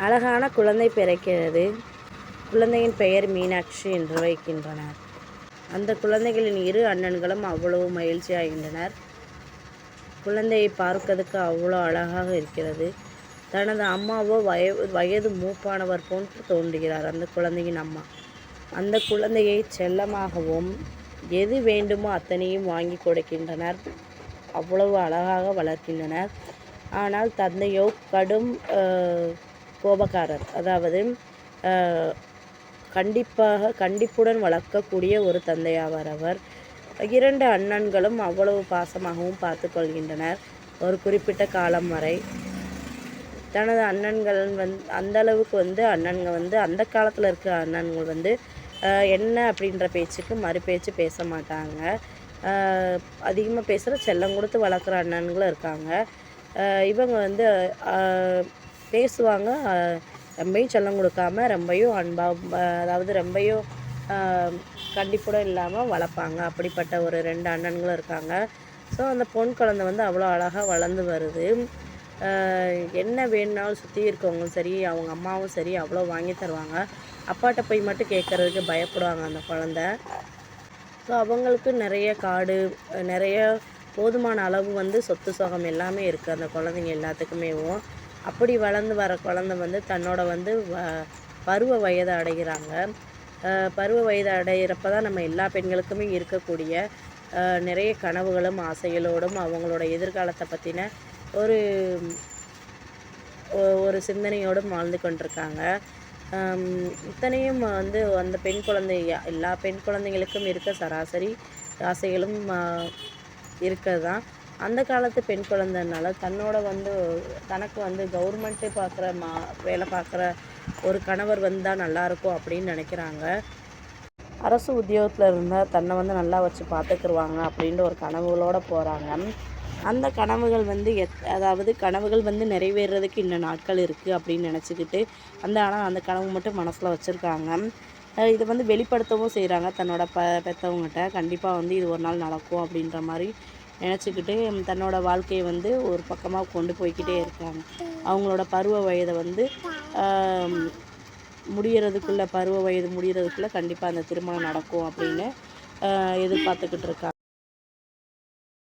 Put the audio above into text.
அழகான குழந்தை பிறக்கிறது. குழந்தையின் பெயர் மீனாட்சி என்று வைக்கின்றனர். அந்த குழந்தைகளின் இரு அண்ணன்களும் அவ்வளவு மகிழ்ச்சி ஆகின்றனர். குழந்தையை பார்ப்பதற்கு அவ்வளோ அழகாக இருக்கிறது. தனது அம்மாவோ வயது மூப்பானவர் போன்று தோன்றுகிறார் அந்த குழந்தையின் அம்மா. அந்த குழந்தையை செல்லமாகவும் எது வேண்டுமோ அத்தனையும் வாங்கி கொடுக்கின்றனர். அவ்வளவு அழகாக வளர்க்கின்றனர். ஆனால் தந்தையோ கடும் கோபக்காரர். அதாவது கண்டிப்புடன் வளர்க்கக்கூடிய ஒரு தந்தையாவார் அவர். இரண்டு அண்ணன்களும் அவ்வளவு பாசமாகவும் பார்த்து கொள்கின்றனர் ஒரு குறிப்பிட்ட காலம் வரை. தனது அண்ணன்கள் அந்த அளவுக்கு அண்ணன்கள் அந்த காலத்தில் இருக்கிற அண்ணன்கள் என்ன அப்படின்ற பேச்சுக்கு மறுபேச்சு பேச மாட்டாங்க. அதிகமாக பேசுகிற செல்லம் கொடுத்து வளர்க்குற அண்ணன்களும் இருக்காங்க. இவங்க பேசுவாங்க, ரொம்பையும் செல்லம் கொடுக்காம ரொம்பையும் அன்பாக, அதாவது ரொம்பையும் கண்டிப்புடன் இல்லாமல் வளர்ப்பாங்க. அப்படிப்பட்ட ஒரு 2 அண்ணன்களும் இருக்காங்க. ஸோ அந்த பொன் குழந்தை அவ்வளோ அழகாக வளர்ந்து வருது. என்ன வேணுனாலும் சுற்றி இருக்கவங்களும் சரி, அவங்க அம்மாவும் சரி அவ்வளோ வாங்கி தருவாங்க. அப்பாட்ட போய் மட்டும் கேட்குறதுக்கு பயப்படுவாங்க அந்த குழந்தை. ஸோ அவங்களுக்கு நிறைய காடு, நிறைய போதுமான அளவு சொத்து சுகம் எல்லாமே இருக்குது அந்த குழந்தைங்க எல்லாத்துக்குமேவும். அப்படி வளர்ந்து வர குழந்தை தன்னோட பருவ வயதை அடைகிறாங்க. பருவ வயது அடைகிறப்ப தான் நம்ம எல்லா பெண்களுக்குமே இருக்கக்கூடிய நிறைய கனவுகளும் ஆசைகளோடும் அவங்களோட எதிர்காலத்தை பற்றின ஒரு சிந்தனையோடும் வாழ்ந்து கொண்டிருக்காங்க. இத்தனையும் அந்த பெண் குழந்தை, எல்லா பெண் குழந்தைங்களுக்கும் இருக்க சராசரி ஆசைகளும் இருக்கிறது தான். அந்த காலத்து பெண் குழந்தைனால தன்னோட தனக்கு கவர்மெண்ட்டு வேலை பார்க்குற ஒரு கணவர் தான் நல்லாயிருக்கும் அப்படின்னு நினைக்கிறாங்க. அரசு உத்தியோகத்தில் இருந்தால் தன்னை நல்லா வச்சு பார்த்துக்குருவாங்க அப்படின்ற ஒரு கனவுகளோடு போகிறாங்க. அந்த கனவுகள் அதாவது கனவுகள் நிறைவேறதுக்கு இன்னும் நாட்கள் இருக்குது அப்படின்னு நினச்சிக்கிட்டு ஆனால் அந்த கனவு மட்டும் மனசில் வச்சுருக்காங்க. இதை வெளிப்படுத்தவும் செய்கிறாங்க தன்னோட பெற்றவங்ககிட்ட. கண்டிப்பாக இது ஒரு நாள் நடக்கும் அப்படின்ற மாதிரி நினச்சிக்கிட்டு தன்னோட வாழ்க்கையை ஒரு பக்கமாக கொண்டு போய்கிட்டே இருக்காங்க. அவங்களோட பருவ வயதை பருவ வயது முடிகிறதுக்குள்ளே கண்டிப்பாக அந்த திருமணம் நடக்கும் அப்படின்னு எதிர்பார்த்துக்கிட்டு இருக்காங்க.